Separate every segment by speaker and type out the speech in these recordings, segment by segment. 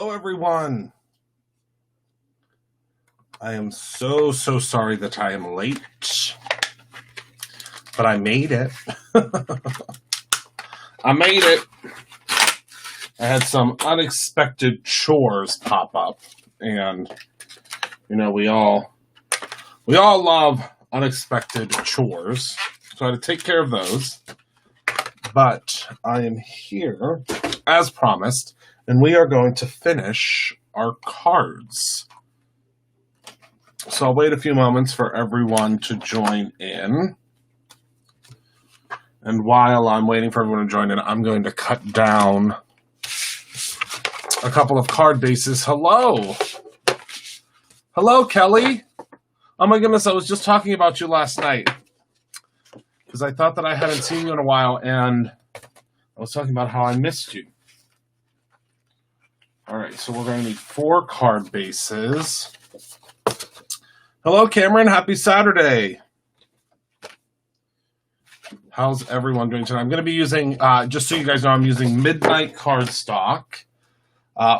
Speaker 1: Hello, everyone. I am so sorry that I am late, but I made it. I made it. I had some unexpected chores pop up, and we all love unexpected chores, so I had to take care of those. But I am here, as promised, and we are going to finish our cards. So I'll wait a few moments for everyone to join in. And while I'm waiting for everyone to join in, I'm going to cut down a couple of card bases. Hello! Hello, Kelly! Oh my goodness, I was just talking about you last night. Because I thought that I hadn't seen you in a while, and I was talking about how I missed you. Alright, so we're going to need 4 card bases. Hello, Cameron. Happy Saturday. How's everyone doing tonight? I'm going to be using, just so you guys know, I'm using Midnight cardstock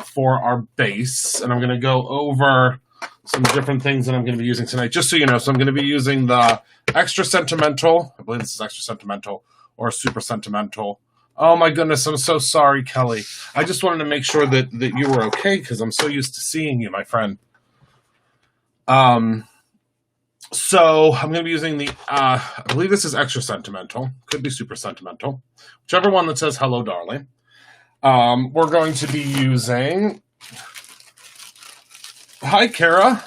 Speaker 1: for our base. And I'm going to go over some different things that I'm going to be using tonight, just so you know. So I'm going to be using the Extra Sentimental. I believe this is Extra Sentimental or Super Sentimental. Oh, my goodness. I'm so sorry, Kelly. I just wanted to make sure that you were okay because I'm so used to seeing you, my friend. So I'm going to be using the, I believe this is Extra Sentimental. Could be Super Sentimental. Whichever one that says hello, darling. We're going to be using, hi, Kara.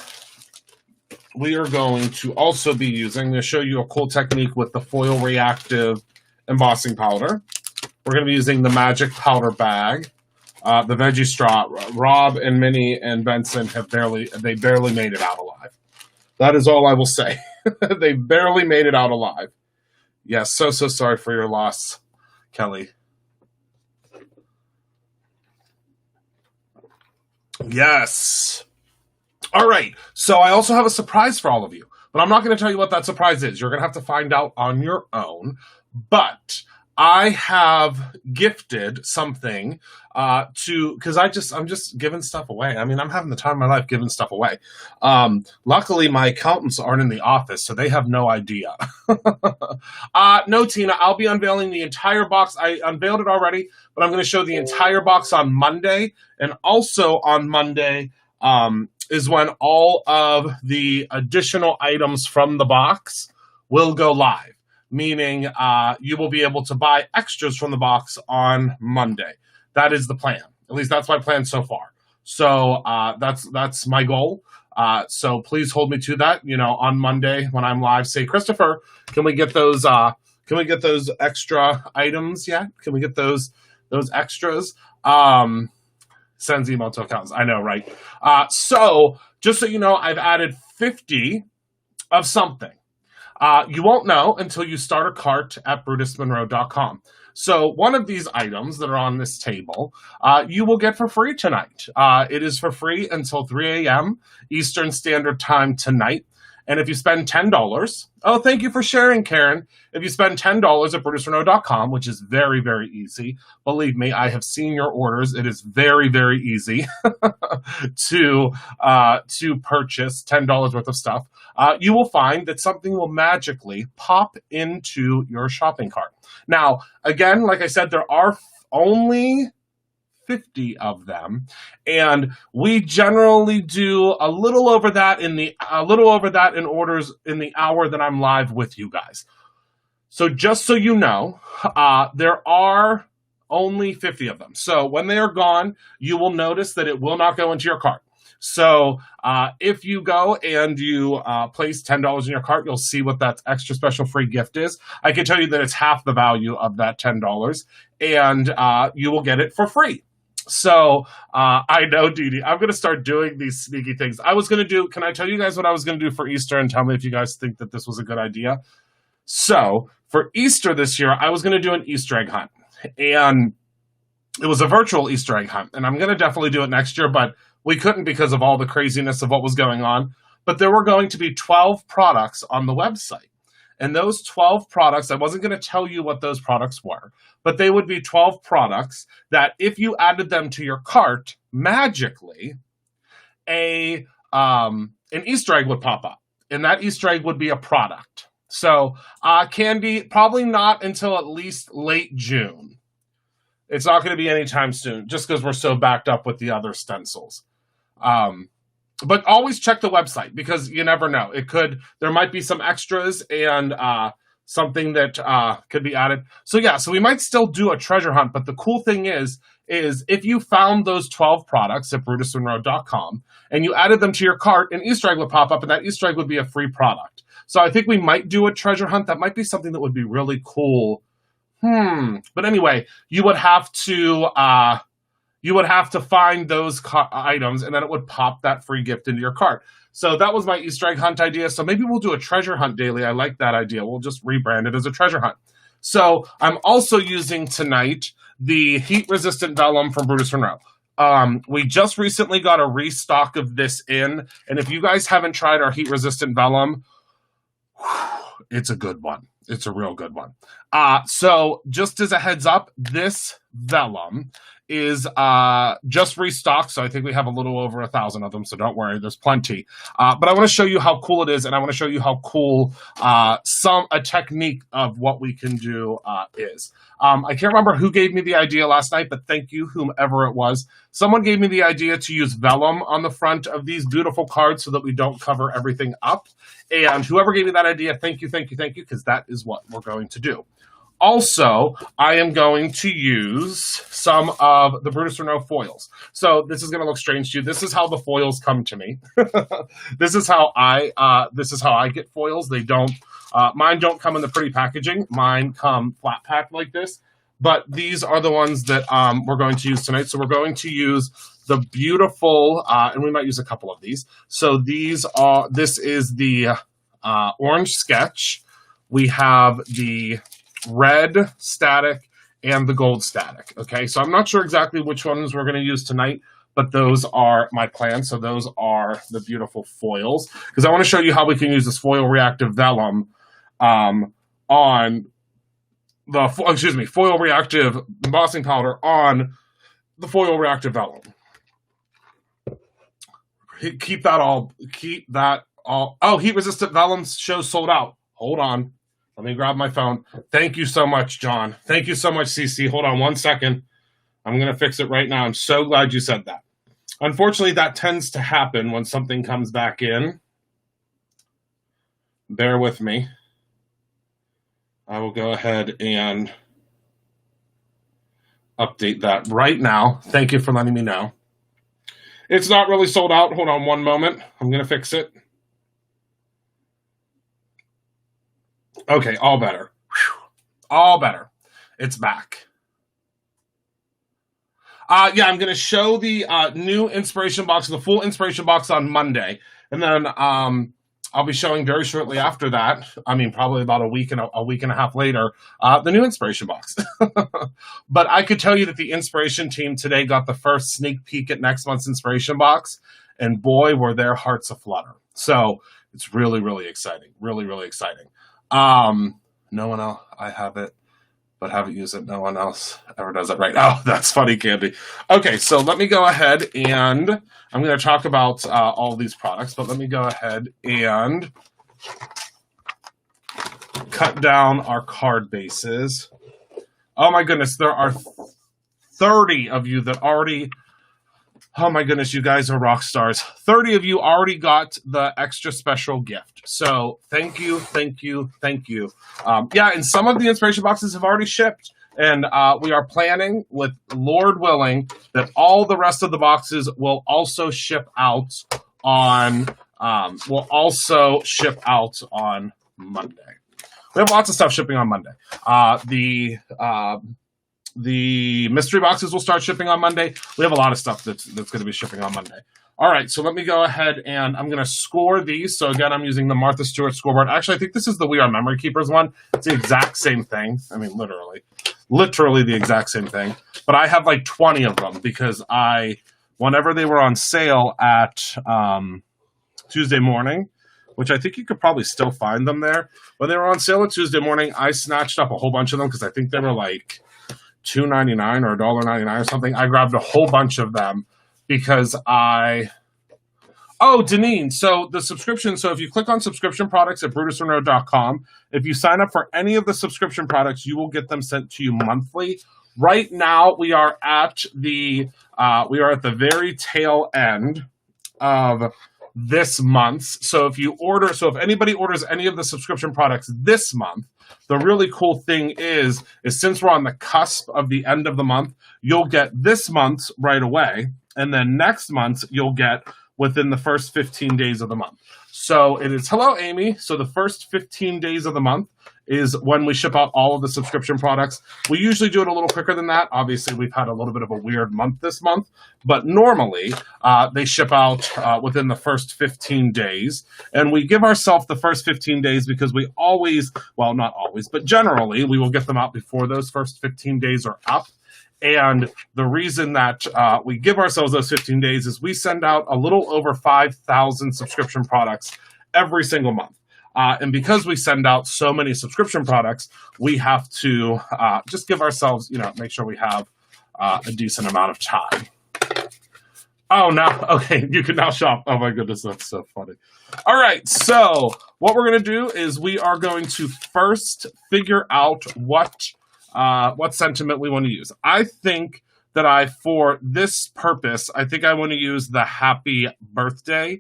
Speaker 1: We are going to also be using, I'm going to show you a cool technique with the foil reactive embossing powder. We're going to be using the Magic Powder Bag, the Veggie Straw. Rob and Minnie and Benson barely made it out alive. That is all I will say. They barely made it out alive. Yes, so sorry for your loss, Kelly. Yes. All right. So I also have a surprise for all of you, but I'm not going to tell you what that surprise is. You're going to have to find out on your own. But I have gifted something because I'm just giving stuff away. I mean, I'm having the time of my life giving stuff away. Luckily, my accountants aren't in the office, so they have no idea. No, Tina, I'll be unveiling the entire box. I unveiled it already, but I'm going to show the entire box on Monday. And also on Monday is when all of the additional items from the box will go live. Meaning you will be able to buy extras from the box on Monday. That is the plan. At least that's my plan so far. So that's my goal. So please hold me to that. On Monday when I'm live, say, Christopher, can we get those extra items yet? Can we get those extras? Sends email to accountants. I know, right? So just so you know, I've added 50 of something. You won't know until you start a cart at BrutusMonroe.com. So one of these items that are on this table, you will get for free tonight. It is for free until 3 a.m. Eastern Standard Time tonight. And if you spend $10, oh, thank you for sharing, Karen. If you spend $10 at BrutusMonroe.com, which is very, very easy, believe me, I have seen your orders. It is very, very easy to purchase $10 worth of stuff. You will find that something will magically pop into your shopping cart. Now, again, like I said, there are only 50 of them, and we generally do a little over that in orders in the hour that I'm live with you guys. So just so you know, there are only 50 of them. So when they are gone, you will notice that it will not go into your cart. So if you go and you place $10 in your cart, you'll see what that extra special free gift is. I can tell you that it's half the value of that $10, and you will get it for free. So I know, Dee Dee, I'm going to start doing these sneaky things. Can I tell you guys what I was going to do for Easter and tell me if you guys think that this was a good idea? So for Easter this year, I was going to do an Easter egg hunt. And it was a virtual Easter egg hunt. And I'm going to definitely do it next year, but we couldn't because of all the craziness of what was going on. But there were going to be 12 products on the website. And those 12 products, I wasn't going to tell you what those products were, but they would be 12 products that if you added them to your cart, magically, an Easter egg would pop up. And that Easter egg would be a product. So candy, probably not until at least late June. It's not going to be anytime soon, just because we're so backed up with the other stencils. But always check the website, because you never know. There might be some extras and something that could be added. So yeah, so we might still do a treasure hunt, but the cool thing is if you found those 12 products at brutusmonroe.com and you added them to your cart, an Easter egg would pop up, and that Easter egg would be a free product. So I think we might do a treasure hunt. That might be something that would be really cool. But anyway, you would have to find those items, and then it would pop that free gift into your cart. So that was my Easter egg hunt idea. So maybe we'll do a treasure hunt daily. I like that idea. We'll just rebrand it as a treasure hunt. So I'm also using tonight the heat-resistant vellum from Brutus Monroe. We just recently got a restock of this in, and if you guys haven't tried our heat-resistant vellum, it's a good one. It's a real good one. So just as a heads up, this vellum is just restocked, so I think we have a little over 1,000 of them, so don't worry, there's plenty. But I want to show you how cool it is, and I want to show you how cool a technique of what we can do is. I can't remember who gave me the idea last night, but thank you, whomever it was. Someone gave me the idea to use vellum on the front of these beautiful cards so that we don't cover everything up. And whoever gave me that idea, thank you, because that is what we're going to do. Also, I am going to use some of the Brutus Monroe foils. So this is going to look strange to you. This is how the foils come to me. This is how I get foils. They don't. Mine don't come in the pretty packaging. Mine come flat packed like this. But these are the ones that we're going to use tonight. So we're going to use the beautiful, and we might use a couple of these. So this is the orange sketch. We have the red static and the gold static. Okay, so I'm not sure exactly which ones we're going to use tonight, but those are my plans. So those are the beautiful foils, because I want to show you how we can use this foil reactive vellum on the foil reactive embossing powder on the foil reactive vellum. Keep that all. Oh, heat resistant vellum shows sold out. Hold on. Let me grab my phone. Thank you so much, John. Thank you so much, CC. Hold on 1 second. I'm going to fix it right now. I'm so glad you said that. Unfortunately, that tends to happen when something comes back in. Bear with me. I will go ahead and update that right now. Thank you for letting me know. It's not really sold out. Hold on one moment. I'm going to fix it. Okay, all better. Whew. All better. It's back. Yeah, I'm going to show the new inspiration box, the full inspiration box on Monday. And then I'll be showing very shortly after that, I mean, probably about a week and a half later, the new inspiration box. But I could tell you that the inspiration team today got the first sneak peek at next month's inspiration box. And boy, were their hearts aflutter. So it's really, really exciting. Really, really exciting. No one else, I have it, but haven't used it. No one else ever does it right. Oh, that's funny, Candy. Okay, so let me go ahead and I'm going to talk about all these products, but let me go ahead and cut down our card bases. Oh my goodness, there are 30 of you that already... Oh my goodness, you guys are rock stars. 30 of you already got the extra special gift. So thank you, thank you, thank you. Yeah, and some of the inspiration boxes have already shipped. And we are planning, with Lord willing, that all the rest of the boxes will also ship out on Monday. We have lots of stuff shipping on Monday. The mystery boxes will start shipping on Monday. We have a lot of stuff that's going to be shipping on Monday. All right, so let me go ahead and I'm going to score these. So again, I'm using the Martha Stewart scoreboard. Actually, I think this is the We Are Memory Keepers one. It's the exact same thing. I mean, literally the exact same thing. But I have like 20 of them because whenever they were on sale at Tuesday morning, which I think you could probably still find them there. When they were on sale on Tuesday morning, I snatched up a whole bunch of them because I think they were like $2.99 or $1.99 or something. I grabbed a whole bunch of them because Oh, Deneen. So the subscription. So if you click on subscription products at brutusmonroe.com, if you sign up for any of the subscription products, you will get them sent to you monthly. Right now, we are at the very tail end of this month. So if anybody orders any of the subscription products this month, the really cool thing is since we're on the cusp of the end of the month, you'll get this month's right away, and then next month's you'll get within the first 15 days of the month. So it is, hello, Amy. So the first 15 days of the month is when we ship out all of the subscription products. We usually do it a little quicker than that. Obviously, we've had a little bit of a weird month this month, but normally they ship out within the first 15 days. And we give ourselves the first 15 days because we always, well, not always, but generally we will get them out before those first 15 days are up. And the reason that we give ourselves those 15 days is we send out a little over 5,000 subscription products every single month. And because we send out so many subscription products, we have to just give ourselves, make sure we have a decent amount of time. Oh, now, okay, you can now shop. Oh my goodness, that's so funny. All right, so what we're going to do is we are going to first figure out what sentiment we want to use. I think that for this purpose, I think I want to use the happy birthday,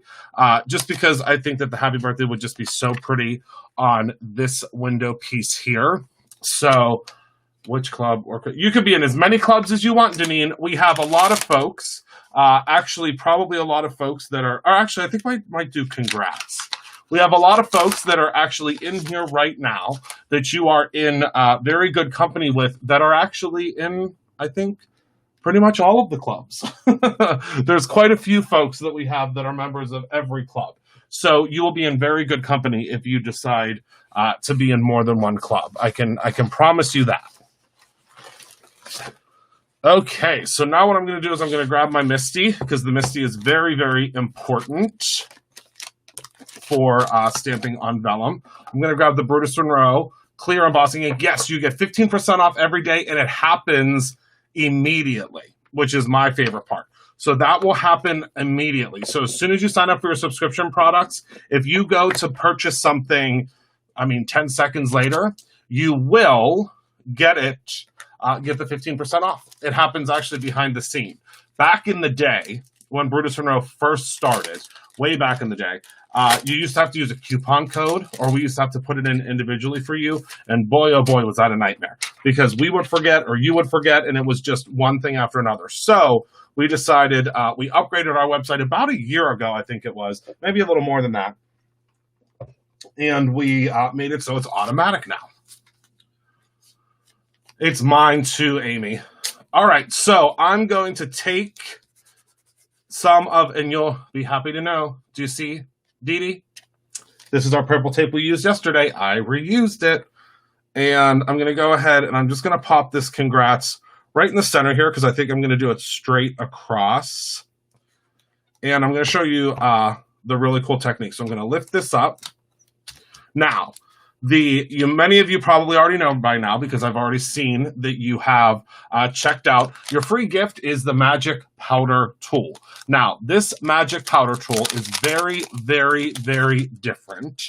Speaker 1: just because I think that the happy birthday would just be so pretty on this window piece here. So which club? You could be in as many clubs as you want, Deneen. We have a lot of folks, probably a lot of folks that are actually, I think might do congrats. We have a lot of folks that are actually in here right now that you are in very good company with that are actually in, I think, pretty much all of the clubs. There's quite a few folks that we have that are members of every club. So you will be in very good company if you decide to be in more than one club. I can promise you that. Okay, so now what I'm going to do is I'm going to grab my Misty because the Misty is very, very important for stamping on vellum. I'm going to grab the Brutus Monroe clear embossing ink. Yes, you get 15% off every day, and it happens immediately, which is my favorite part. So that will happen immediately. So as soon as you sign up for your subscription products, if you go to purchase something, 10 seconds later, you will get the 15% off. It happens actually behind the scene. Back in the day, when Brutus Monroe first started, way back in the day, you used to have to use a coupon code, or we used to have to put it in individually for you. And boy, oh boy, was that a nightmare, because we would forget or you would forget, and it was just one thing after another. So we decided, we upgraded our website about a year ago, I think it was, maybe a little more than that. And we made it so it's automatic now. It's mine too, Amy. All right, so I'm going to take some of, and you'll be happy to know, do you see, Dee Dee? This is our purple tape we used yesterday. I reused it. And I'm going to go ahead and I'm just going to pop this congrats right in the center here because I think I'm going to do it straight across. And I'm going to show you the really cool technique. So I'm going to lift this up. Now, many of you probably already know by now because I've already seen that you have checked out. Your free gift is the Magic Powder Tool. Now, this Magic Powder Tool is very, very, very different.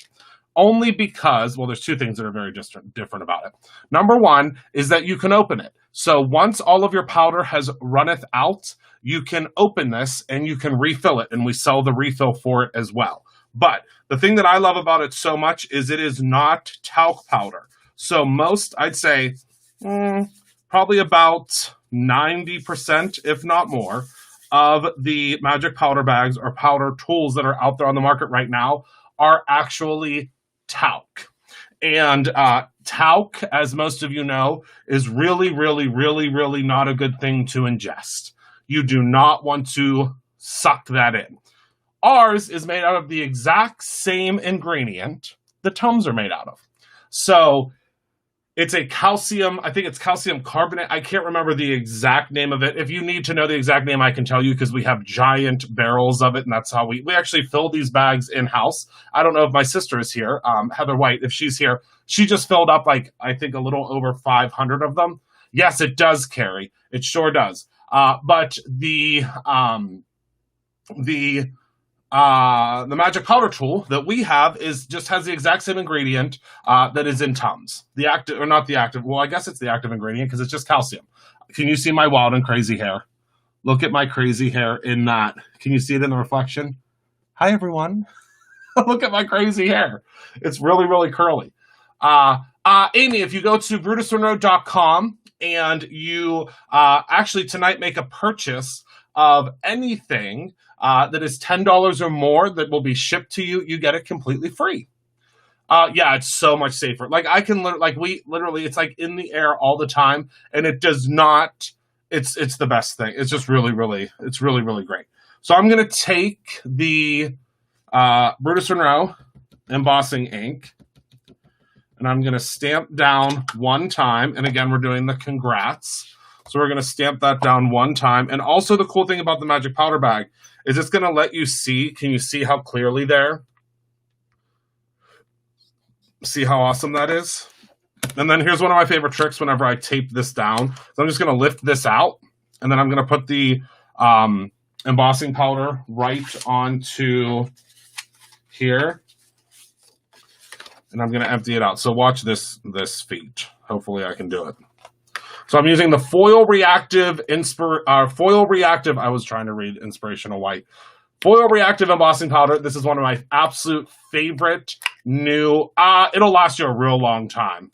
Speaker 1: Only because, well, there's two things that are very different about it. Number one is that you can open it. So once all of your powder has runneth out, you can open this and you can refill it, and we sell the refill for it as well. But the thing that I love about it so much is it is not talc powder. So most, I'd say, probably about 90%, if not more, of the Magic Powder bags or powder tools that are out there on the market right now are actually talc. And talc, as most of you know, is really, really, really, really not a good thing to ingest. You do not want to suck that in. Ours is made out of the exact same ingredient the Tums are made out of. So It's a calcium, I think it's calcium carbonate. I can't remember the exact name of it. If you need to know the exact name, I can tell you because we have giant barrels of it, and that's how we actually fill these bags in-house. I don't know if my sister is here, Heather White, if she's here. She just filled up, like, I think a little over 500 of them. Yes, it does, Carrie. It sure does. But the magic powder tool that we have just has the exact same ingredient that is in Tums. The active, or not the active, well, I guess it's the active ingredient because it's just calcium. Can you see my wild and crazy hair? Look at my crazy hair in that. Can you see it in the reflection? Hi, everyone. Look at my crazy hair. It's really, really curly. Amy, if you go to brutusmonroe.com and you actually tonight make a purchase of anything that is $10 or more that will be shipped to you, you get it completely free. Yeah, it's so much safer. Like I can it's like in the air all the time, and it does not. It's the best thing. It's just really, really great. So I'm gonna take the Brutus Monroe embossing ink, and I'm gonna stamp down one time. And again, we're doing the congrats. So we're gonna stamp that down one time. And also the cool thing about the magic powder bag is it's gonna let you see. Can you see how clearly there? See how awesome that is? And then here's one of my favorite tricks whenever I tape this down. So I'm just going to lift this out, and then I'm going to put the embossing powder right onto here. And I'm going to empty it out. So watch this feat. Hopefully I can do it. So I'm using the foil reactive, I was trying to read inspirational white. Foil reactive embossing powder. This is one of my absolute favorite new. It'll last you a real long time,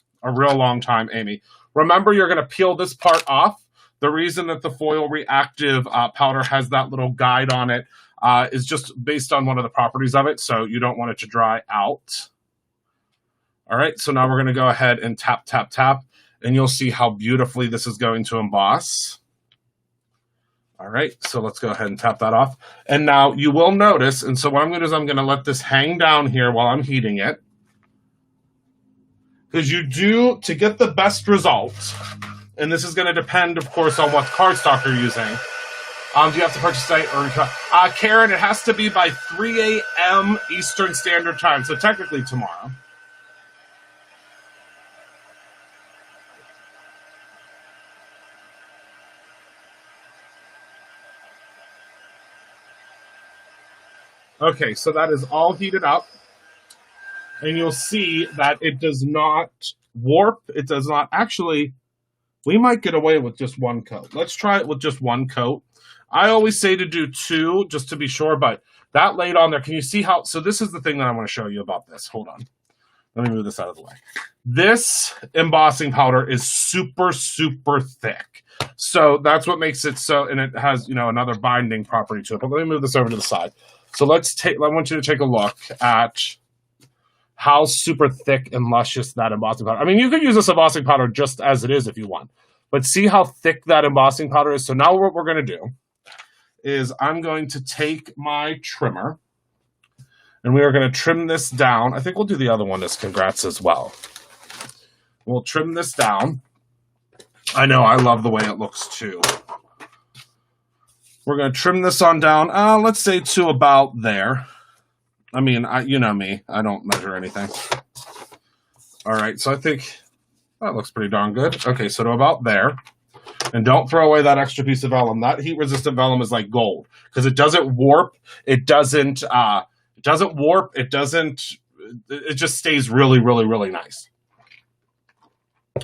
Speaker 1: Amy. Remember, you're going to peel this part off. The reason that the foil reactive powder has that little guide on it is just based on one of the properties of it, so you don't want it to dry out. All right, so now we're going to go ahead and tap, tap, tap, and you'll see how beautifully this is going to emboss. All right, so let's go ahead and tap that off. And now you will notice, and so what I'm going to do is I'm going to let this hang down here while I'm heating it. Because to get the best results, and this is going to depend, of course, on what cardstock you're using. Do you have to purchase it or Karen, it has to be by 3 a.m. Eastern Standard Time, so technically tomorrow. Okay, so that is all heated up. And you'll see that it does not warp. It does not actually. We might get away with just one coat. Let's try it with just one coat. I always say to do two, just to be sure, but that laid on there. Can you see how? So this is the thing that I want to show you about this. Hold on. Let me move this out of the way. This embossing powder is super, super thick. So that's what makes it so, and it has, another binding property to it. But let me move this over to the side. So I want you to take a look at how super thick and luscious that embossing powder. I mean, you could use this embossing powder just as it is if you want. But see how thick that embossing powder is? So now what we're going to do is I'm going to take my trimmer, and we are going to trim this down. I think we'll do the other one as congrats as well. We'll trim this down. I know, I love the way it looks too. We're going to trim this on down, let's say to about there. I mean, you know me. I don't measure anything. All right, so I think that looks pretty darn good. Okay, so to about there. And don't throw away that extra piece of vellum. That heat-resistant vellum is like gold because it doesn't warp. It doesn't warp. It just stays really, really, really nice.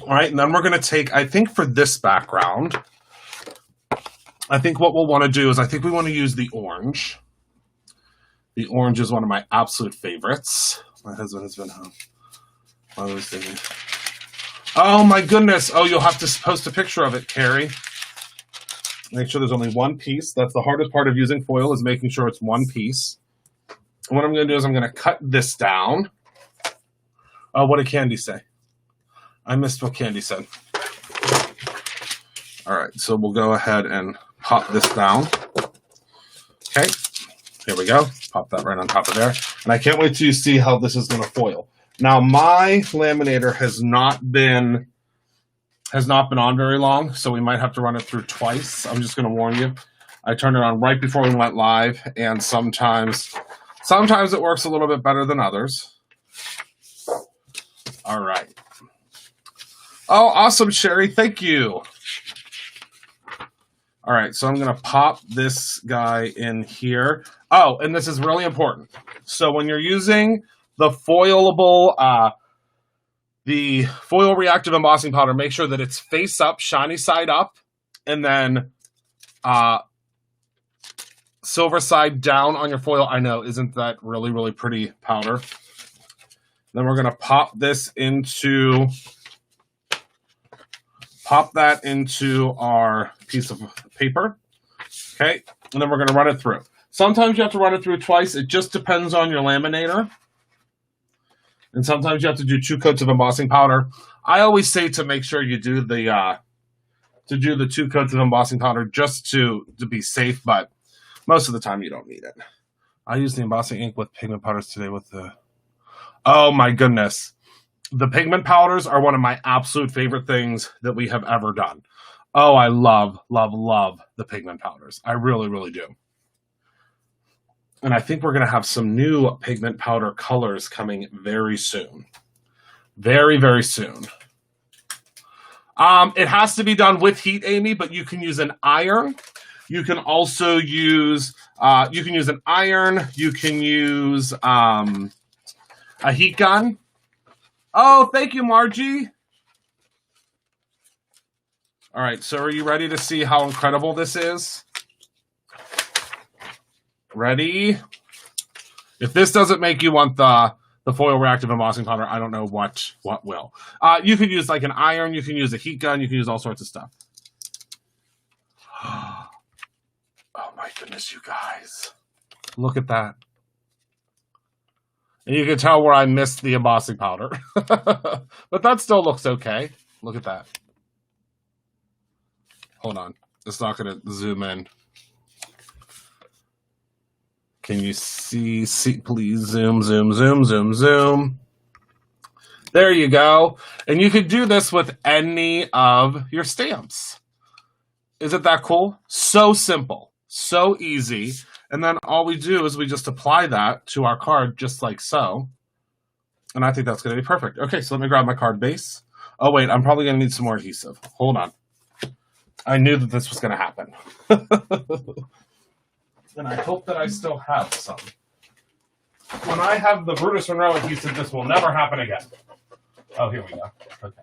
Speaker 1: All right, and then we're going to take, I think for this background, I think what we'll want to do is we want to use the orange. The orange is one of my absolute favorites. My husband has been home. I was thinking, oh my goodness. Oh, you'll have to post a picture of it, Carrie. Make sure there's only one piece. That's the hardest part of using foil, is making sure it's one piece. And what I'm going to do is I'm going to cut this down. Oh, what did Candy say? I missed what Candy said. All right, so we'll go ahead and pop this down. Okay, here we go. Pop that right on top of there. And I can't wait till you see how this is going to foil. Now, my laminator has not been on very long, so we might have to run it through twice. I'm just going to warn you. I turned it on right before we went live, and sometimes it works a little bit better than others. All right. Oh, awesome, Sherry. Thank you. All right, so I'm going to pop this guy in here. Oh, and this is really important. So when you're using the foilable, the foil reactive embossing powder, make sure that it's face up, shiny side up, and then silver side down on your foil. I know, isn't that really, really pretty powder? Then we're going to pop that into our piece of paper. Okay, and then we're going to run it through. Sometimes you have to run it through twice. It just depends on your laminator. And sometimes you have to do 2 coats of embossing powder. I always say to make sure you do the 2 coats of embossing powder just to be safe, but most of the time you don't need it. I use the embossing ink with pigment powders today with the... Oh my goodness. The pigment powders are one of my absolute favorite things that we have ever done. Oh, I love, love, love the pigment powders. I really, really do. And I think we're going to have some new pigment powder colors coming very soon. Very, very soon. It has to be done with heat, Amy, but you can use an iron. You can also use, an iron. You can use a heat gun. Oh, thank you, Margie. All right, so are you ready to see how incredible this is? Ready? If this doesn't make you want the foil reactive embossing powder, I don't know what will. You can use like an iron, you can use a heat gun, you can use all sorts of stuff. Oh my goodness, you guys. Look at that. And you can tell where I missed the embossing powder. But that still looks okay. Look at that. Hold on. It's not going to zoom in. Can you see? Please zoom, zoom, zoom, zoom, zoom. There you go. And you could do this with any of your stamps. Isn't that cool? So simple. So easy. And then all we do is we just apply that to our card just like so. And I think that's going to be perfect. Okay, so let me grab my card base. Oh, wait, I'm probably going to need some more adhesive. Hold on. I knew that this was going to happen. And I hope that I still have some. When I have the Brutus Monroe adhesive, this will never happen again. Oh, here we go. Okay.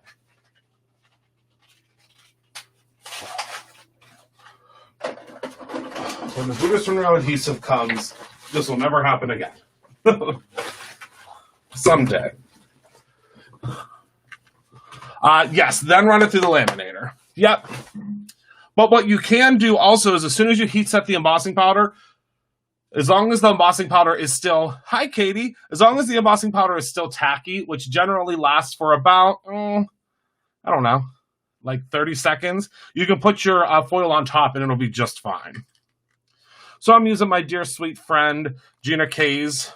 Speaker 1: When the Brutus Monroe adhesive comes, this will never happen again. Someday. Yes, then run it through the laminator. Yep. But what you can do also is as soon as you heat set the embossing powder, as long as the embossing powder is still, hi Katie, as long as the embossing powder is still tacky, which generally lasts for about, I don't know, like 30 seconds, you can put your foil on top and it'll be just fine. So I'm using my dear sweet friend Gina K's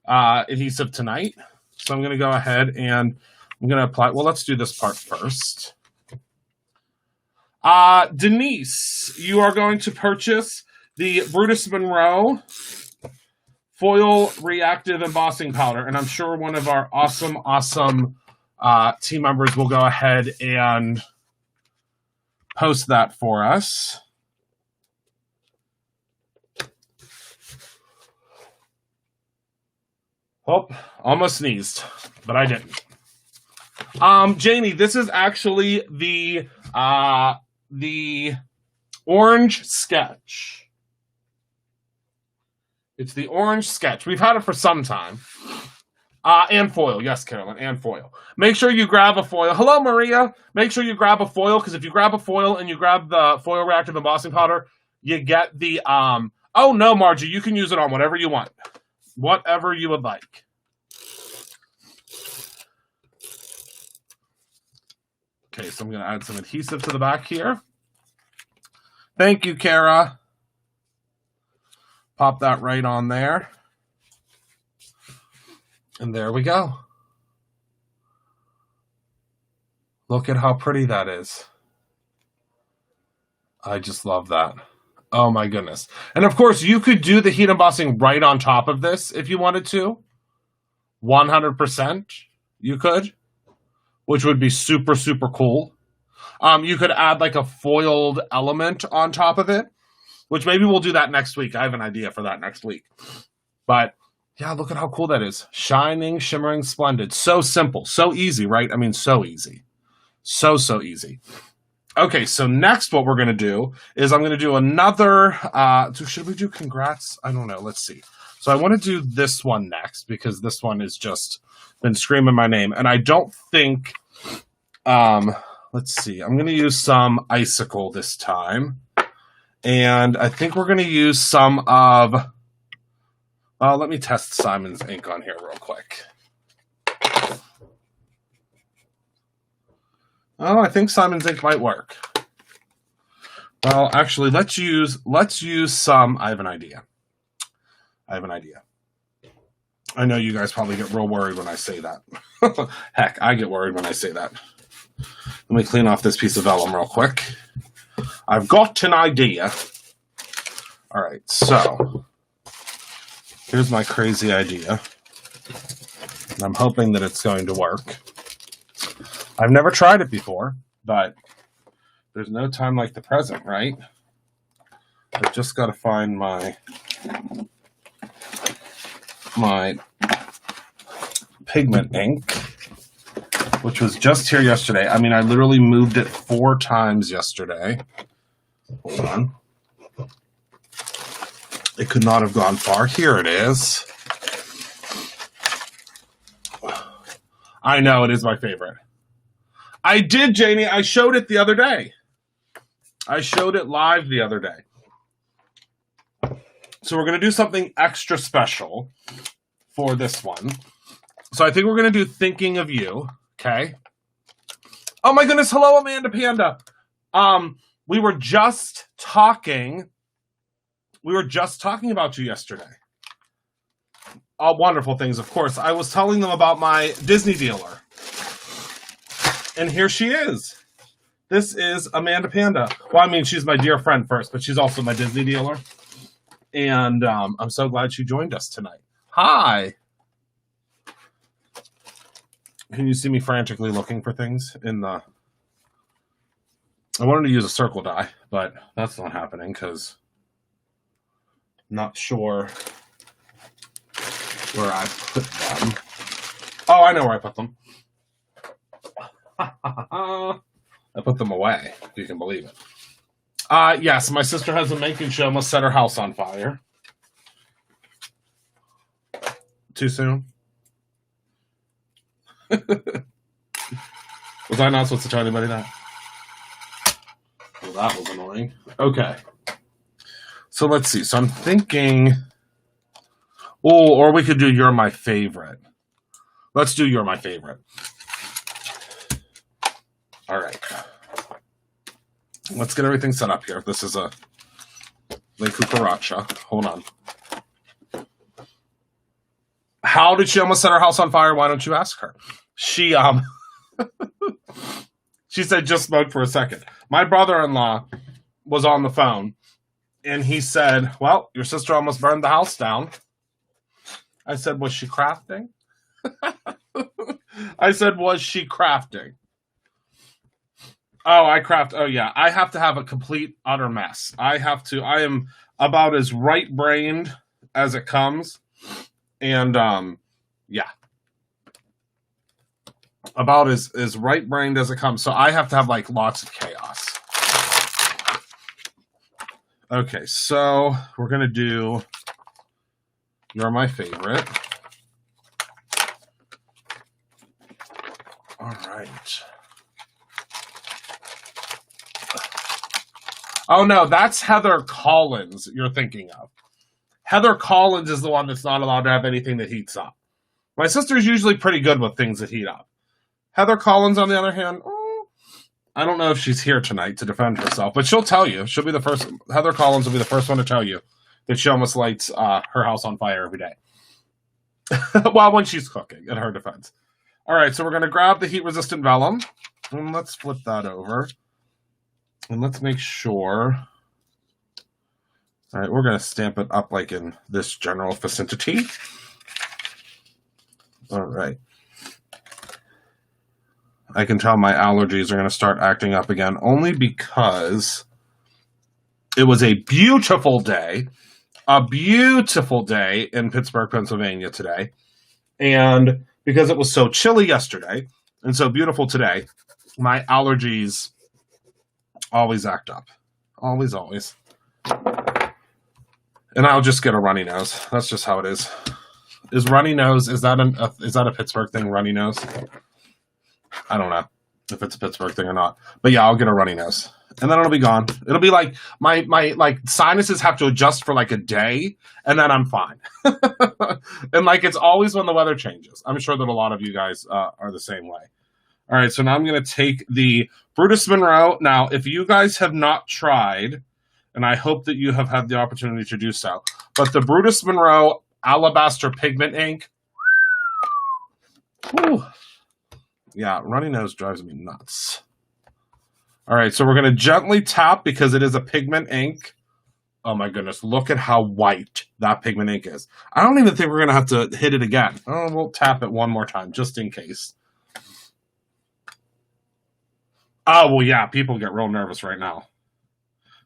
Speaker 1: adhesive tonight. So I'm going to go ahead and I'm going to apply, well, let's do this part first. Denise, you are going to purchase the Brutus Monroe foil reactive embossing powder, and I'm sure one of our awesome team members will go ahead and post that for us. Oh, almost sneezed, but I didn't. Janie, this is actually the orange sketch. It's the orange sketch. We've had it for some time. And foil. Yes, Carolyn, and foil. Make sure you grab a foil. Hello, Maria. Make sure you grab a foil, because if you grab a foil and you grab the foil reactive embossing powder, you get the... Oh, no, Margie, you can use it on whatever you want. Whatever you would like. Okay, so I'm going to add some adhesive to the back here. Thank you, Kara. Pop that right on there. And there we go. Look at how pretty that is. I just love that. Oh my goodness. And of course, you could do the heat embossing right on top of this if you wanted to. 100%. You could. Which would be super, super cool. You could add like a foiled element on top of it. Which maybe we'll do that next week. I have an idea for that next week. But yeah, look at how cool that is. Shining, shimmering, splendid. So simple. So easy, right? I mean, so easy. So easy. Okay, so next what we're going to do is I'm going to do another, should we do congrats? I don't know. Let's see. So I want to do this one next because this one has just been screaming my name. And I don't think, let's see. I'm going to use some icicle this time. And I think we're going to use some of, let me test Simon's ink on here real quick. Oh, I think Simon's ink might work. Well, actually, let's use some. I have an idea. I know you guys probably get real worried when I say that. Heck, I get worried when I say that. Let me clean off this piece of vellum real quick. I've got an idea. All right, so here's my crazy idea. And I'm hoping that it's going to work. I've never tried it before, but there's no time like the present, right? I've just got to find my pigment ink, which was just here yesterday. I mean, I literally moved it 4 times yesterday. Hold on. It could not have gone far. Here it is. I know, it is my favorite. I did, Janie. I showed it the other day. I showed it live the other day. So we're going to do something extra special for this one. So I think we're going to do Thinking of You. Okay. Oh my goodness. Hello, Amanda Panda. We were just talking about you yesterday. Wonderful things, of course. I was telling them about my Disney dealer. And here she is. This is Amanda Panda. Well, I mean, she's my dear friend first, but she's also my Disney dealer. And I'm so glad she joined us tonight. Hi. Can you see me frantically looking for things in the... I wanted to use a circle die, but that's not happening because I'm not sure where I put them. Oh, I know where I put them. I put them away, if you can believe it. Yes, my sister has a making she almost set her house on fire. Too soon? Was I not supposed to tell anybody that? Well, that was annoying. Okay. So let's see. So I'm thinking... Oh, or we could do You're My Favorite. Let's do You're My Favorite. All right. Let's get everything set up here. This is a Le Cucaracha. Hold on. How did she almost set her house on fire? Why don't you ask her? She she said just smoked for a second. My brother-in-law was on the phone, and he said, well, your sister almost burned the house down. I said, was she crafting? I said, was she crafting? Oh, I craft. Oh, yeah. I have to have a complete, utter mess. I am about as right-brained as it comes. And, yeah. About as right-brained as it comes. So I have to have, like, lots of chaos. Okay, so we're going to do You're My Favorite. All right. Oh, no, that's Heather Collins you're thinking of. Heather Collins is the one that's not allowed to have anything that heats up. My sister's usually pretty good with things that heat up. Heather Collins, on the other hand, I don't know if she's here tonight to defend herself, but she'll tell you. She'll be the first. Heather Collins will be the first one to tell you that she almost lights her house on fire every day. Well, when she's cooking, in her defense. All right, so we're going to grab the heat-resistant vellum, and let's flip that over. And let's make sure. All right, we're going to stamp it up like in this general vicinity. All right. I can tell my allergies are going to start acting up again, only because it was a beautiful day in Pittsburgh, Pennsylvania today. And because it was so chilly yesterday and so beautiful today, my allergies always act up. Always. And I'll just get a runny nose. That's just how it is. Is runny nose, is that a Pittsburgh thing, runny nose? I don't know if it's a Pittsburgh thing or not. But yeah, I'll get a runny nose. And then it'll be gone. It'll be like my like sinuses have to adjust for like a day, and then I'm fine. And like it's always when the weather changes. I'm sure that a lot of you guys are the same way. All right, so now I'm going to take the Brutus Monroe. Now, if you guys have not tried, and I hope that you have had the opportunity to do so, but the Brutus Monroe Alabaster Pigment Ink. Whew. Yeah, runny nose drives me nuts. All right, so we're going to gently tap because it is a pigment ink. Oh my goodness, look at how white that pigment ink is. I don't even think we're going to have to hit it again. Oh, we'll tap it one more time just in case. Oh, well, yeah, people get real nervous right now.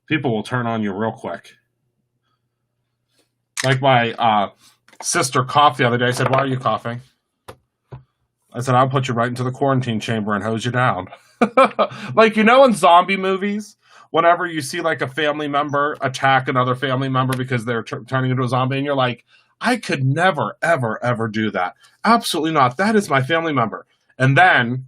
Speaker 1: People will turn on you real quick. Like my sister coughed the other day. I said, "Why are you coughing?" I said, "I'll put you right into the quarantine chamber and hose you down." Like, you know, in zombie movies, whenever you see like a family member attack another family member because they're turning into a zombie, and you're like, I could never, ever, ever do that. Absolutely not. That is my family member. And then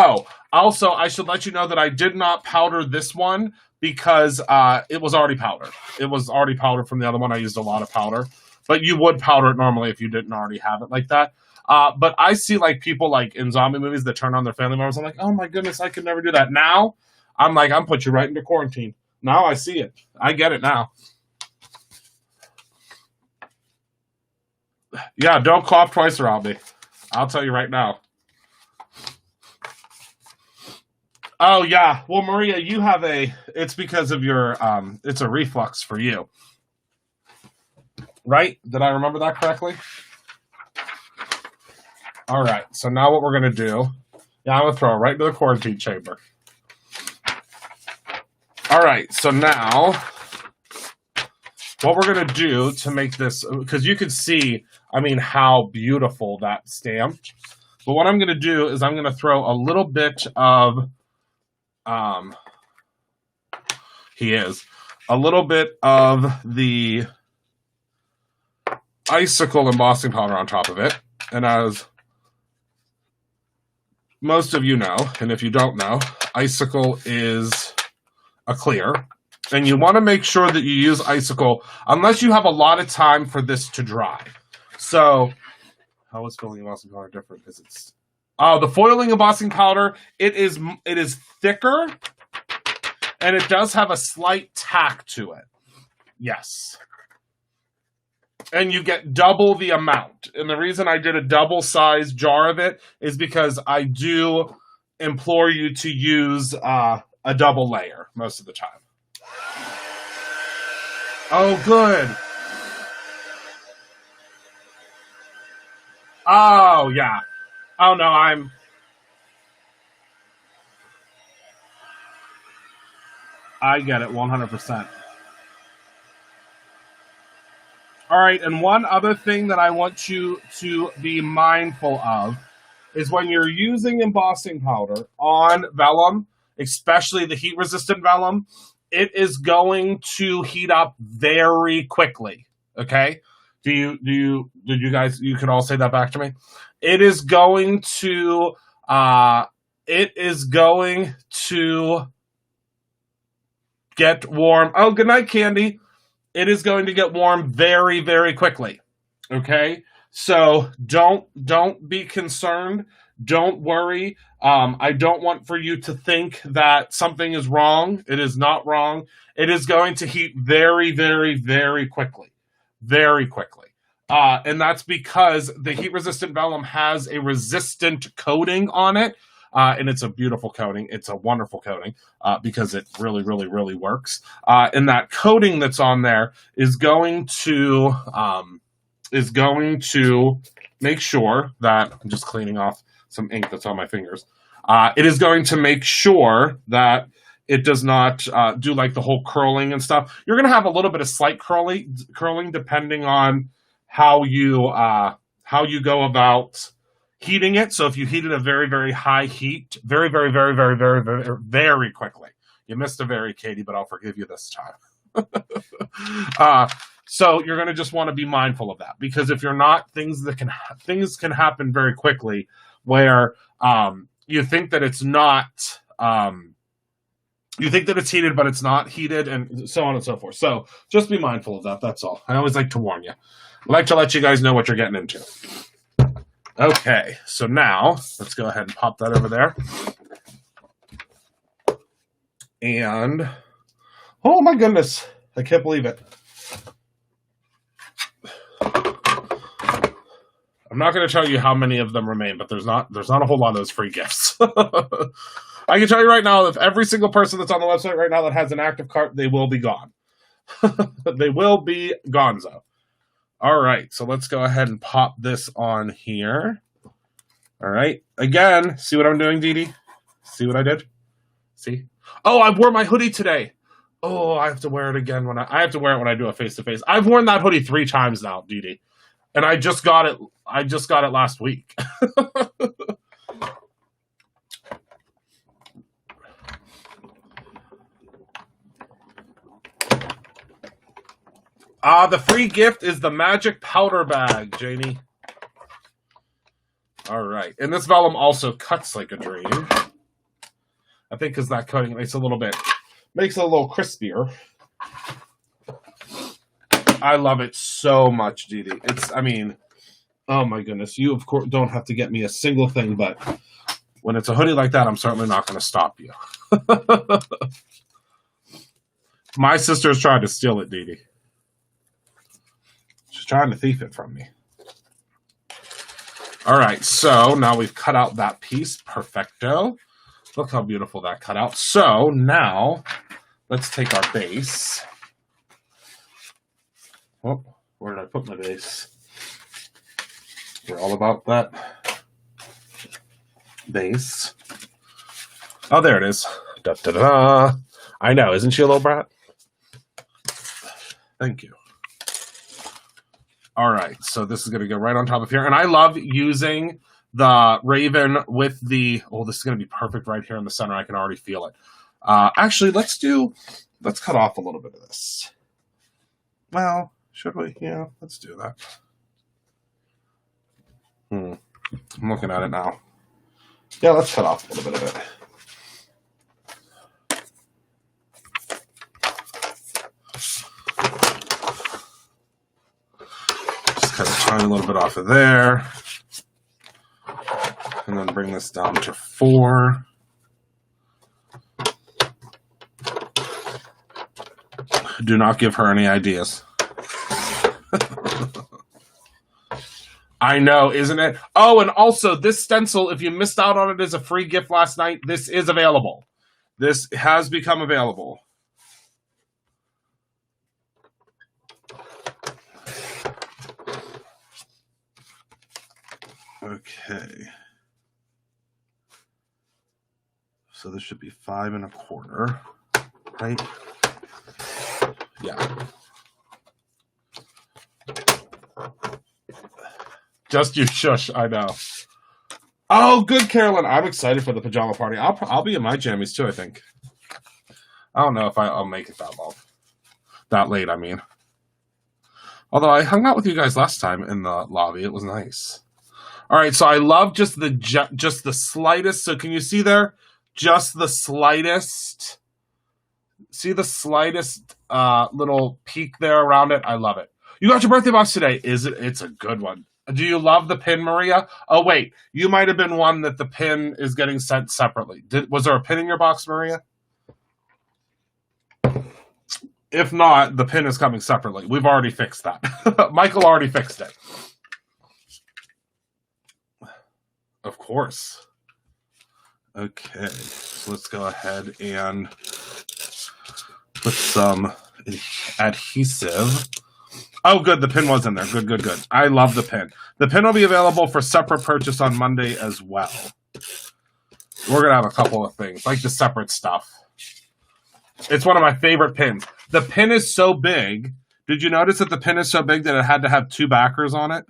Speaker 1: also, I should let you know that I did not powder this one because it was already powdered. It was already powdered from the other one. I used a lot of powder. But you would powder it normally if you didn't already have it like that. But I see like people like in zombie movies that turn on their family members. I'm like, oh my goodness, I could never do that. Now, I'm like, I'm put you right into quarantine. Now I see it. I get it now. Yeah, don't cough twice around me. I'll tell you right now. Oh, yeah. Well, Maria, you have it's because of your, it's a reflux for you. Right? Did I remember that correctly? All right. So now what we're going to do, I'm going to throw it right into the quarantine chamber. All right. So now what we're going to do to make this, because you can see, I mean, how beautiful that stamped. But what I'm going to do is I'm going to throw a little bit of, a little bit of the icicle embossing powder on top of it. And as most of you know, and if you don't know, icicle is a clear. And you want to make sure that you use icicle unless you have a lot of time for this to dry. So, how is foiling embossing powder different? Because it's the foiling embossing powder, it is thicker, and it does have a slight tack to it. Yes. And you get double the amount. And the reason I did a double-sized jar of it is because I do implore you to use a double layer most of the time. Oh, good. Oh, yeah. Oh, no, I get it 100%. All right, and one other thing that I want you to be mindful of is when you're using embossing powder on vellum, especially the heat-resistant vellum, it is going to heat up very quickly. Okay? Did you guys, you can all say that back to me? It is going to get warm. Oh, good night, Candy. It is going to get warm very, very quickly. Okay? So don't be concerned. Don't worry. I don't want for you to think that something is wrong. It is not wrong. It is going to heat very, very, very quickly. Very quickly. And that's because the heat-resistant vellum has a resistant coating on it. And it's a beautiful coating. It's a wonderful coating because it really, really, really works. And that coating that's on there is going to make sure that I'm just cleaning off some ink that's on my fingers. It is going to make sure that it does not do like the whole curling and stuff. You're going to have a little bit of slight curling depending on how you go about heating it. So if you heat it at very, very high heat, very, very, very, very, very, very, very quickly. You missed a very, Katie, but I'll forgive you this time. So you're going to just want to be mindful of that, because if you're not, things can happen very quickly where you think that it's not. You think that it's heated, but it's not heated, and so on and so forth. So just be mindful of that. That's all. I always like to warn you. I like to let you guys know what you're getting into. Okay, so now let's go ahead and pop that over there. And, oh my goodness, I can't believe it. I'm not going to tell you how many of them remain, but there's not a whole lot of those free gifts. I can tell you right now, if every single person that's on the website right now that has an active cart, they will be gone. They will be gonzo. All right, so let's go ahead and pop this on here. All right, again, see what I'm doing, Dee Dee? See what I did? See? Oh, I wore my hoodie today. Oh, I have to wear it again I have to wear it when I do a face-to-face. I've worn that hoodie 3 times now, Dee Dee. And I just got it last week. The free gift is the magic powder bag, Janie. All right. And this vellum also cuts like a dream. I think because that coating makes it a little crispier. I love it so much, Dee Dee. Oh my goodness. You, of course, don't have to get me a single thing, but when it's a hoodie like that, I'm certainly not going to stop you. My sister's trying to steal it, Dee Dee. She's trying to thief it from me. All right, so now we've cut out that piece. Perfecto. Look how beautiful that cut out. So now let's take our base. Oh, where did I put my base? We're all about that base. Oh, there it is. Da, da, da. I know. Isn't she a little brat? Thank you. All right, so this is going to go right on top of here. And I love using the Raven with the... Oh, this is going to be perfect right here in the center. I can already feel it. Actually, let's cut off a little bit of this. Well, should we? Yeah, let's do that. I'm looking at it now. Yeah, let's cut off a little bit of it. Cut a tiny little bit off of there. And then bring this down to 4. Do not give her any ideas. I know, isn't it? Oh, and also this stencil, if you missed out on it as a free gift last night, this is available. This has become available. Okay. So this should be 5 1/4, right? Yeah. Just you shush, I know. Oh, good, Carolyn. I'm excited for the pajama party. I'll be in my jammies too, I think. I don't know if I'll make it that long. That late, I mean. Although I hung out with you guys last time in the lobby. It was nice. All right, so I love just the slightest. So can you see there? Just the slightest. See the slightest little peak there around it? I love it. You got your birthday box today. It's a good one. Do you love the pin, Maria? Oh, wait. You might have been one that the pin is getting sent separately. Was there a pin in your box, Maria? If not, the pin is coming separately. We've already fixed that. Michael already fixed it. Of course. Okay, so let's go ahead and put some adhesive. Oh, good, the pin was in there. Good. I love the pin. The pin will be available for separate purchase on Monday as well. We're going to have a couple of things, like the separate stuff. It's one of my favorite pins. The pin is so big. Did you notice that the pin is so big that it had to have 2 backers on it?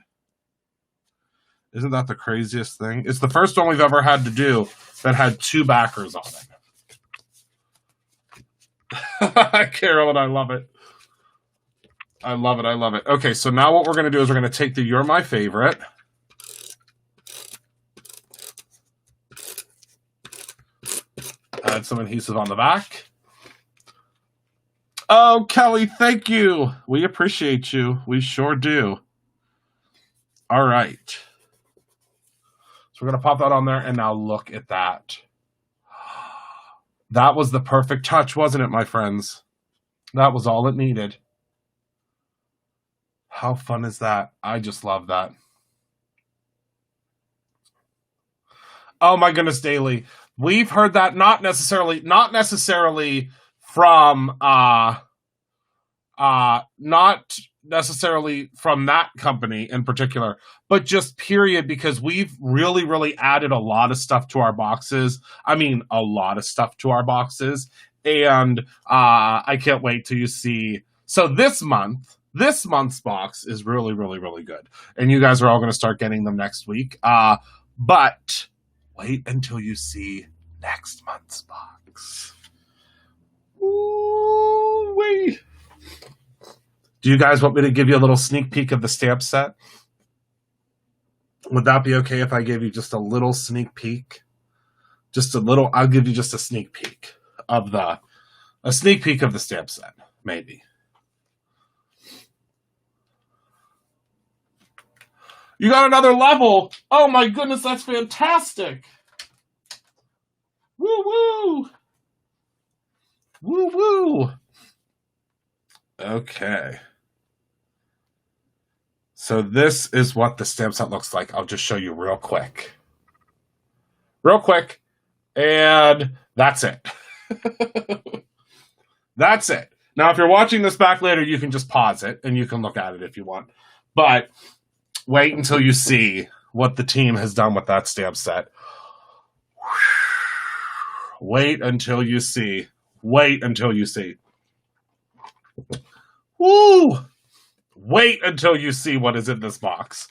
Speaker 1: Isn't that the craziest thing? It's the first one we've ever had to do that had 2 backers on it. Carolyn, I love it. I love it. Okay, so now what we're going to do is we're going to take the You're My Favorite. Add some adhesive on the back. Oh, Kelly, thank you. We appreciate you. We sure do. All right. So we're going to pop that on there, and now look at that. That was the perfect touch, wasn't it, my friends? That was all it needed. How fun is that? I just love that. Oh my goodness, Daily. We've heard that not necessarily from not necessarily from that company in particular, but just period, because we've really added a lot of stuff to our boxes. I mean, a lot of stuff to our boxes. And I can't wait till you see. So this month's box is really good. And you guys are all going to start getting them next week. But wait until you see next month's box. Ooh, wait. Do you guys want me to give you a little sneak peek of the stamp set? Would that be okay if I gave you just a little sneak peek? I'll give you just a sneak peek of the stamp set, maybe. You got another level. Oh my goodness, that's fantastic. Woo. Okay. So this is what the stamp set looks like. I'll just show you real quick. And that's it. That's it. Now, if you're watching this back later, you can just pause it and you can look at it if you want. But wait until you see what the team has done with that stamp set. Wait until you see. Woo! Wait until you see what is in this box.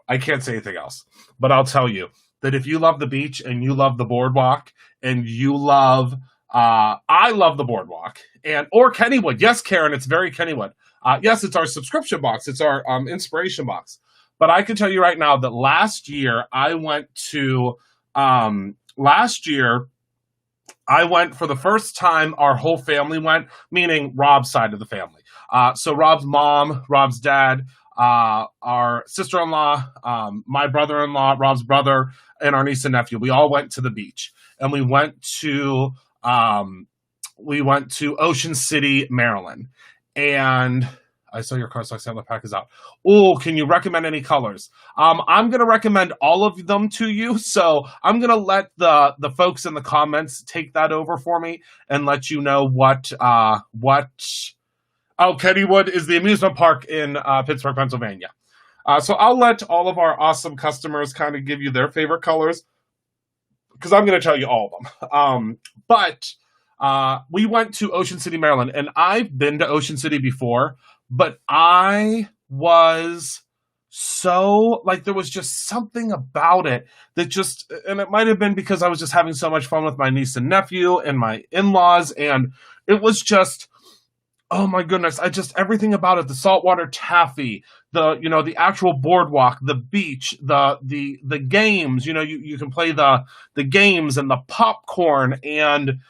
Speaker 1: I can't say anything else, but I'll tell you that if you love the beach and you love the boardwalk and you love, I love the boardwalk or Kennywood. Yes, Karen, it's very Kennywood. Yes, it's our subscription box. It's our inspiration box. But I can tell you right now that last year I went for the first time, our whole family went, meaning Rob's side of the family. So Rob's mom, Rob's dad, our sister-in-law, my brother-in-law, Rob's brother, and our niece and nephew. We all went to the beach, and we went to Ocean City, Maryland. And I saw your cardstock sampler pack is out. Oh, can you recommend any colors? I'm going to recommend all of them to you. So I'm going to let the folks in the comments take that over for me and let you know what. Oh, Kennywood is the amusement park in Pittsburgh, Pennsylvania. So I'll let all of our awesome customers kind of give you their favorite colors because I'm going to tell you all of them. But we went to Ocean City, Maryland, and I've been to Ocean City before. But I was so, there was just something about it that and it might have been because I was just having so much fun with my niece and nephew and my in-laws, and it was just, oh my goodness, everything about it, the saltwater taffy, the actual boardwalk, the beach, the games, you can play the games and the popcorn and,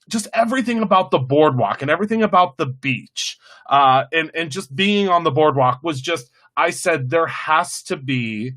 Speaker 1: just everything about the boardwalk and everything about the beach, and just being on the boardwalk was just, I said, there has to be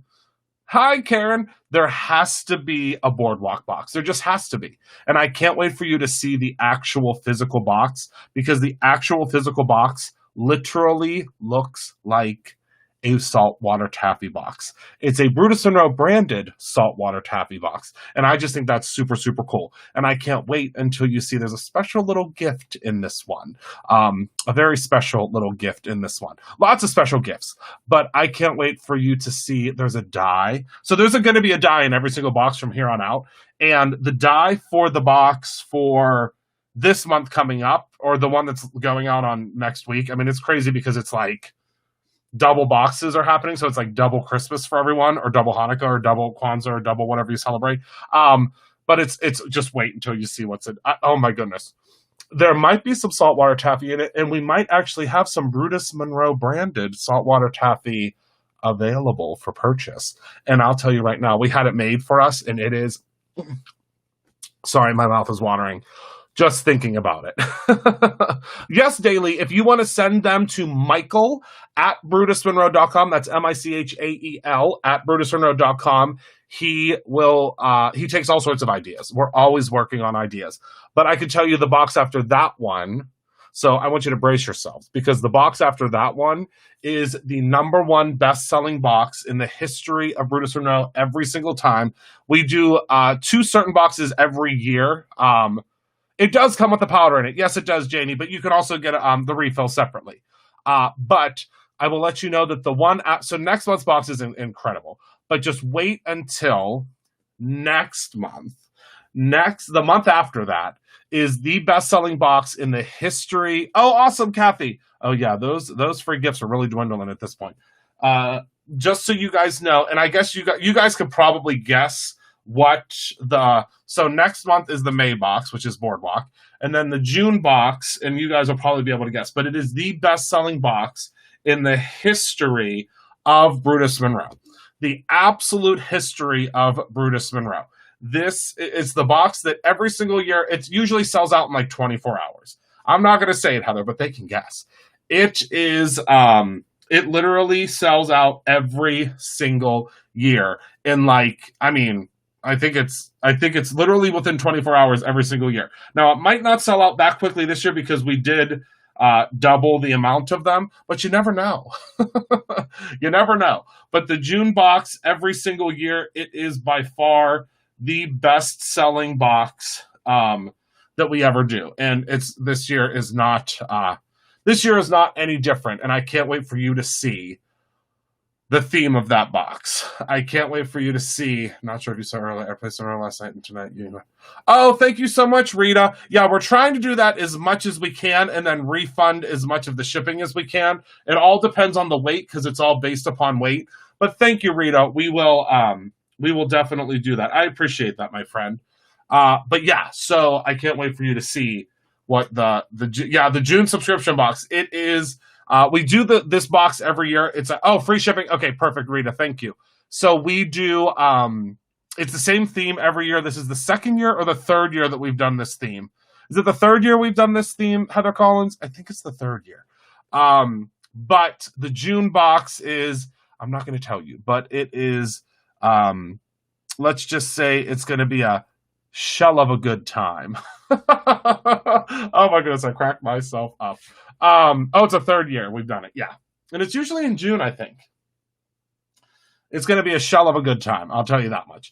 Speaker 1: Hi, Karen. There has to be a Boardwalk box. There just has to be. And I can't wait for you to see the actual physical box, because the actual physical box literally looks like a saltwater taffy box. It's a Brutus Monroe branded saltwater taffy box. And I just think that's super, super cool. And I can't wait until you see there's a special little gift in this one. A very special little gift in this one. Lots of special gifts. But I can't wait for you to see there's a die. So there's going to be a die in every single box from here on out. And the die for the box for this month coming up, or the one that's going out on next week, I mean, it's crazy because it's like double boxes are happening, so it's like double Christmas for everyone, or double Hanukkah, or double Kwanzaa, or double whatever you celebrate. But it's just wait until you see what's in. Oh my goodness, there might be some saltwater taffy in it, and we might actually have some Brutus Monroe branded saltwater taffy available for purchase. And I'll tell you right now, we had it made for us, and it is. Sorry, my mouth is watering just thinking about it. Yes, Daily, if you want to send them to Michael at BrutusMonroe.com, that's Michael at BrutusMonroe.com, he takes all sorts of ideas. We're always working on ideas. But I can tell you the box after that one, so I want you to brace yourselves, because the box after that one is the #1 best-selling box in the history of Brutus Monroe every single time. We do 2 certain boxes every year. It does come with the powder in it. Yes, it does, Janie, but you can also get the refill separately. But I will let you know that the one... so next month's box is incredible. But just wait until next month. The month after that is the best-selling box in the history... Oh, awesome, Kathy. Oh, yeah, those free gifts are really dwindling at this point. Just so you guys know, and I guess you guys could probably guess what so next month is the May box, which is Boardwalk, and then the June box, and you guys will probably be able to guess, but it is the best-selling box in the history of Brutus Monroe. The absolute history of Brutus Monroe. This is the box that every single year, it usually sells out in like 24 hours. I'm not going to say it, Heather, but they can guess. It is, it literally sells out every single year in like, I think it's literally within 24 hours every single year. Now, it might not sell out that quickly this year because we did double the amount of them, but you never know. You never know. But the June box, every single year, it is by far the best-selling box that we ever do. And this year is not any different, and I can't wait for you to see the theme of that box. I can't wait for you to see. Not sure if you saw earlier. I played some earlier last night and tonight. Oh, thank you so much, Rita. Yeah, we're trying to do that as much as we can and then refund as much of the shipping as we can. It all depends on the weight because it's all based upon weight. But thank you, Rita. We will definitely do that. I appreciate that, my friend. But yeah, so I can't wait for you to see what the June subscription box. It is. We do this box every year. It's free shipping. Okay, perfect, Rita. Thank you. So we do, it's the same theme every year. This is the second year or the third year that we've done this theme. Is it the third year we've done this theme, Heather Collins? I think it's the third year. But the June box is, I'm not going to tell you, but it is, let's just say it's going to be a shell of a good time. Oh my goodness, I cracked myself up. It's a third year we've done it, yeah. And it's usually in June, I think. It's going to be a shell of a good time, I'll tell you that much.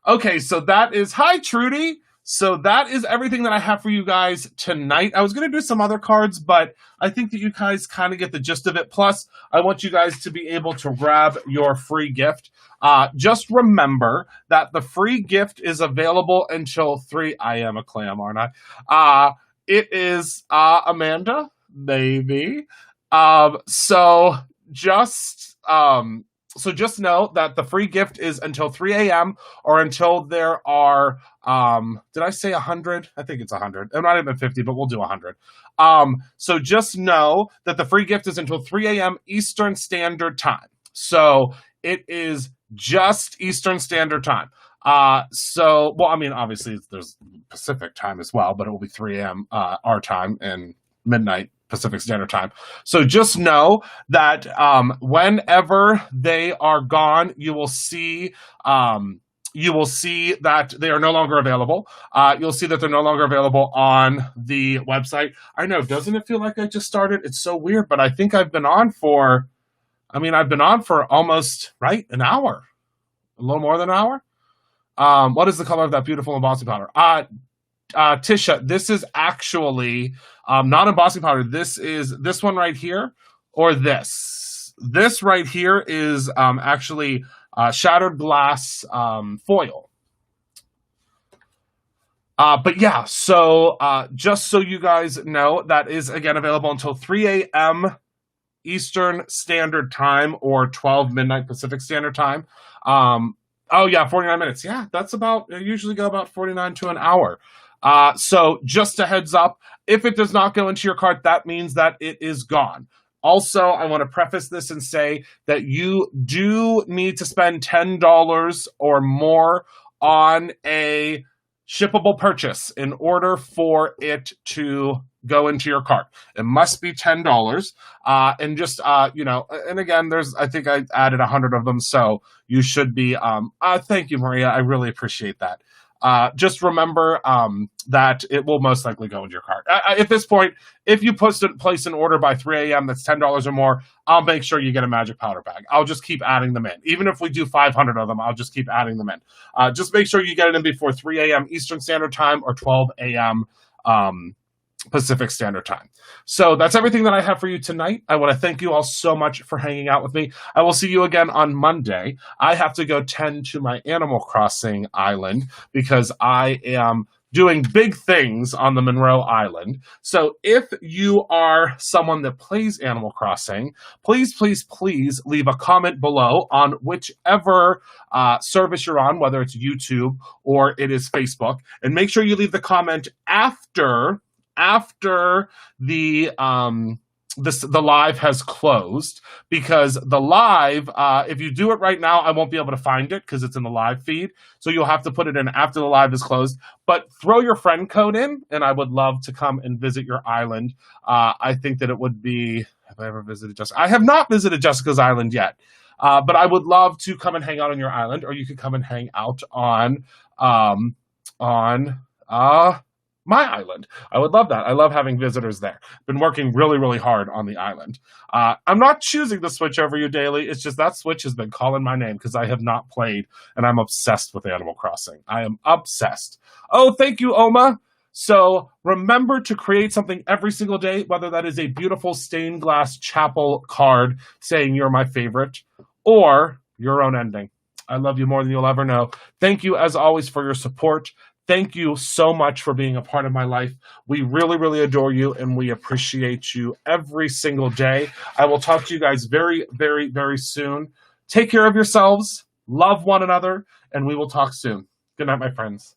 Speaker 1: Okay, so that is... Hi, Trudy! So that is everything that I have for you guys tonight. I was going to do some other cards, but I think that you guys kind of get the gist of it. Plus, I want you guys to be able to grab your free gift. Just remember that the free gift is available until 3... I am a clam, aren't I? It is Amanda, maybe. So just know that the free gift is until 3 a.m. or until there are, did I say 100? I think it's 100. It might have been 50, but we'll do 100. So just know that the free gift is until 3 a.m. Eastern Standard Time. So it is just Eastern Standard Time. Obviously there's Pacific time as well, but it will be 3 a.m. Our time and midnight Pacific Standard Time. So just know that whenever they are gone, you will see that they are no longer available. You'll see that they're no longer available on the website. I know, doesn't it feel like I just started? It's so weird, but I think I've been on for almost, right, an hour, a little more than an hour. What is the color of that beautiful embossing powder? Tisha, this is actually not embossing powder. This is this one right here, or this. This right here is actually shattered glass foil. But yeah, so just so you guys know, that is again available until 3 a.m. Eastern Standard Time or 12 midnight Pacific Standard Time. Oh yeah, 49 minutes. Yeah, that's about, I usually go about 49 to an hour. So just a heads up, if it does not go into your cart, that means that it is gone. Also, I want to preface this and say that you do need to spend $10 or more on a shippable purchase in order for it to go into your cart. It must be $10. And just, and again, I think I added 100 of them. So you should be, thank you, Maria. I really appreciate that. Just remember that it will most likely go into your cart. At this point, if you place an order by 3 a.m. that's $10 or more, I'll make sure you get a magic powder bag. I'll just keep adding them in. Even if we do 500 of them, I'll just keep adding them in. Just make sure you get it in before 3 a.m. Eastern Standard Time or 12 a.m. Pacific Standard Time. So that's everything that I have for you tonight. I want to thank you all so much for hanging out with me. I will see you again on Monday. I have to go tend to my Animal Crossing island because I am doing big things on the Monroe Island. So if you are someone that plays Animal Crossing, please, please, please leave a comment below on whichever service you're on, whether it's YouTube or it is Facebook, and make sure you leave the comment after the live has closed, because the live, if you do it right now, I won't be able to find it because it's in the live feed. So you'll have to put it in after the live is closed. But throw your friend code in, and I would love to come and visit your island. I think that it would be, have I ever visited Jessica? I have not visited Jessica's island yet. But I would love to come and hang out on your island, or you could come and hang out on my island. I would love that. I love having visitors there. Been working really, really hard on the island. I'm not choosing to switch over you daily. It's just that Switch has been calling my name because I have not played, and I'm obsessed with Animal Crossing. I am obsessed. Oh, thank you, Oma. So remember to create something every single day, whether that is a beautiful stained glass chapel card saying you're my favorite, or your own ending. I love you more than you'll ever know. Thank you, as always, for your support. Thank you so much for being a part of my life. We really, really adore you, and we appreciate you every single day. I will talk to you guys very, very, very soon. Take care of yourselves, love one another, and we will talk soon. Good night, my friends.